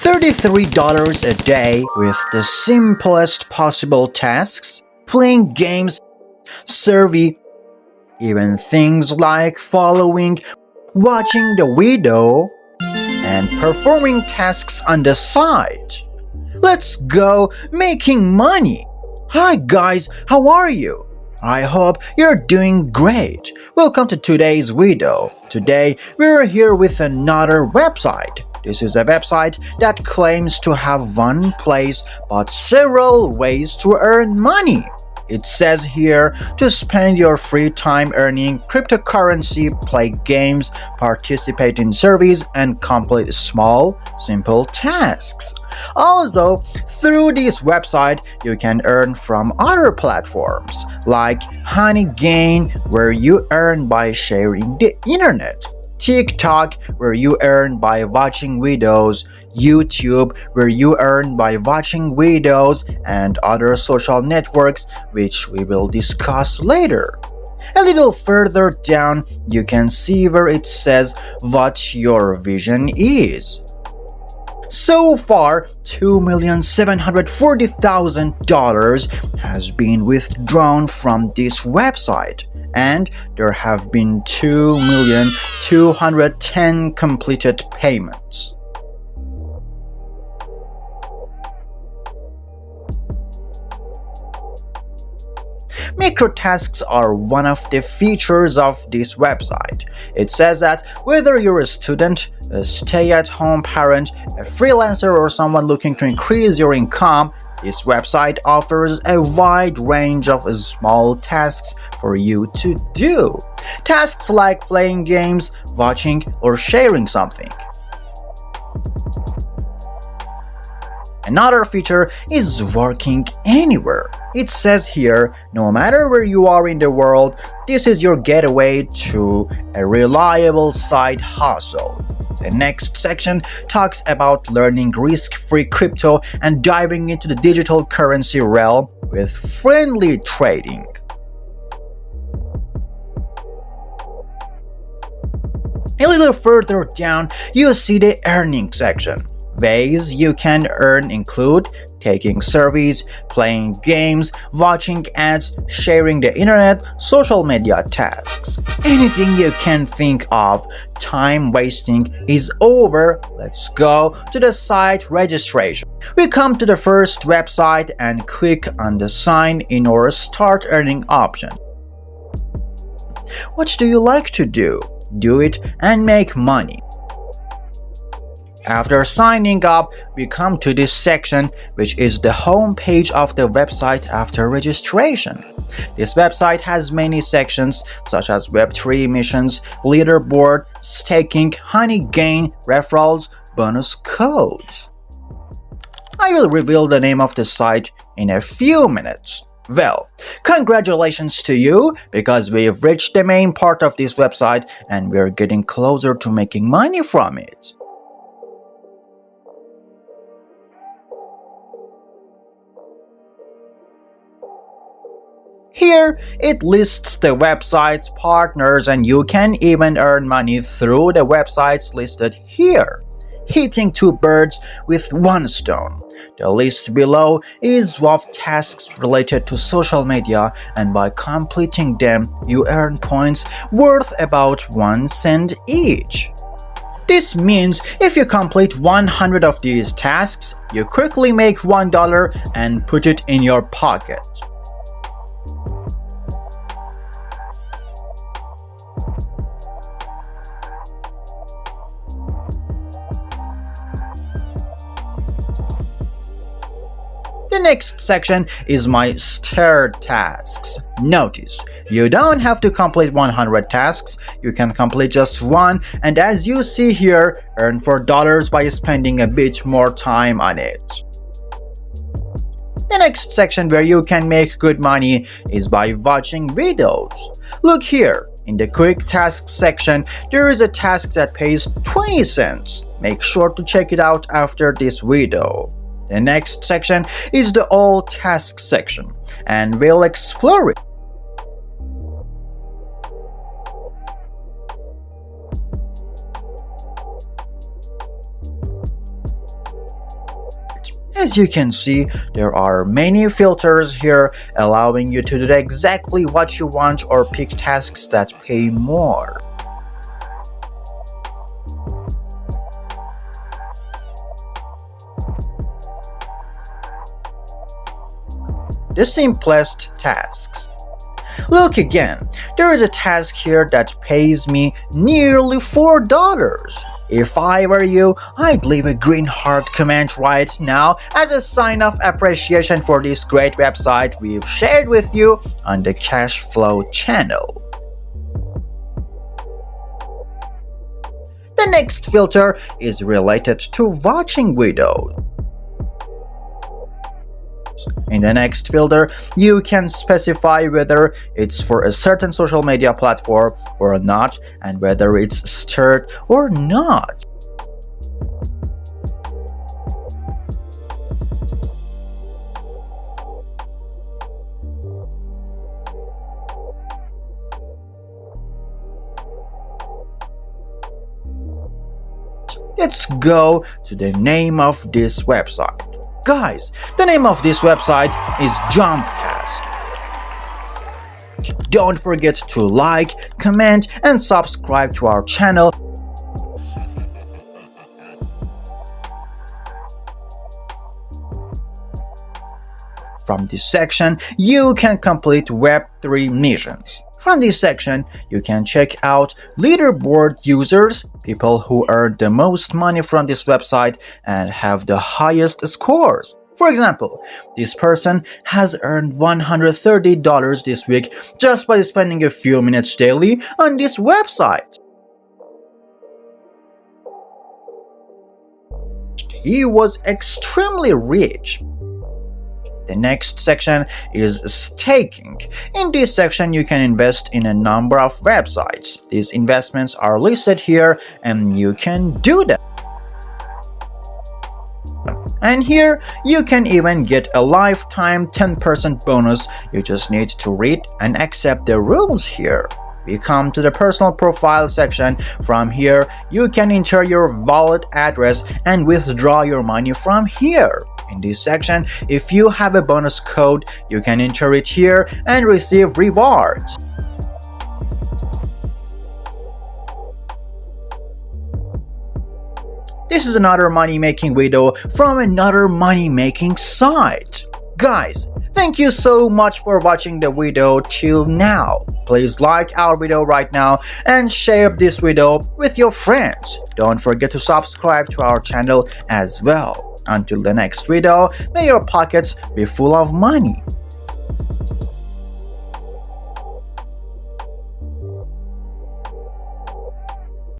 $33 a day with the simplest possible tasks, playing games, survey, even things like following, watching the video, and performing tasks on the side. Let's go making money! Hi guys, how are you? I hope you're doing great. Welcome to today's video. Today we're here with another website. This is a website that claims to have one place but several ways to earn money. It says here to spend your free time earning cryptocurrency, play games, participate in surveys, and complete small, simple tasks. Also, through this website, you can earn from other platforms like Honeygain, where you earn by sharing the internet, TikTok, where you earn by watching videos, YouTube, where you earn by watching videos, and other social networks, which we will discuss later. A little further down, you can see where it says what your vision is. So far, $2,740,000 has been withdrawn from this website, and there have been 2,210 completed payments. Microtasks are one of the features of this website. It says that whether you're a student, a stay-at-home parent, a freelancer, or someone looking to increase your income, this website offers a wide range of small tasks for you to do. Tasks like playing games, watching, or sharing something. Another feature is working anywhere. It says here, no matter where you are in the world, this is your getaway to a reliable side hustle. The next section talks about learning risk-free crypto and diving into the digital currency realm with friendly trading. A little further down, you see the earning section. Ways you can earn include taking surveys, playing games, watching ads, sharing the internet, social media tasks. Anything you can think of. Time wasting is over. Let's go to the site registration. We come to the first website and click on the sign in or start earning option. What do you like to do? Do it and make money. After signing up, we come to this section, which is the home page of the website after registration. This website has many sections such as Web3 missions, leaderboard, staking, Honeygain, referrals, bonus codes. I will reveal the name of the site in a few minutes. Well, congratulations to you, because we've reached the main part of this website and we're getting closer to making money from it. Here, it lists the website's partners, and you can even earn money through the websites listed here, hitting two birds with one stone. The list below is of tasks related to social media, and by completing them, you earn points worth about 1 cent each. This means if you complete 100 of these tasks, you quickly make $1 and put it in your pocket. The next section is my starred tasks. Notice, you don't have to complete 100 tasks, you can complete just one, and as you see here, earn $4 by spending a bit more time on it. The next section where you can make good money is by watching videos. Look here, in the quick tasks section, there is a task that pays 20 cents. Make sure to check it out after this video. The next section is the all tasks section, and we'll explore it. As you can see, there are many filters here allowing you to do exactly what you want or pick tasks that pay more. The simplest tasks. Look again, there is a task here that pays me nearly $4. If I were you, I'd leave a green heart comment right now as a sign of appreciation for this great website we've shared with you on the Cash Flow channel. The next filter is related to watching videos. In the next filter, you can specify whether it's for a certain social media platform or not, and whether it's starred or not. Let's go to the name of this website. Guys, the name of this website is JumpTask. Don't forget to like, comment, and subscribe to our channel. From this section, you can complete Web3 missions. From this section, you can check out leaderboard users, people who earn the most money from this website and have the highest scores. For example, this person has earned $130 this week just by spending a few minutes daily on this website. He was extremely rich. The next section is staking. In this section, you can invest in a number of websites. These investments are listed here and you can do them. And here, you can even get a lifetime 10% bonus. You just need to read and accept the rules here. We come to the personal profile section. From here, you can enter your wallet address and withdraw your money from here. In this section, if you have a bonus code, you can enter it here and receive rewards. This is another money-making video from another money-making site. Guys, thank you so much for watching the video till now. Please like our video right now and share this video with your friends. Don't forget to subscribe to our channel as well. Until the next video, may your pockets be full of money.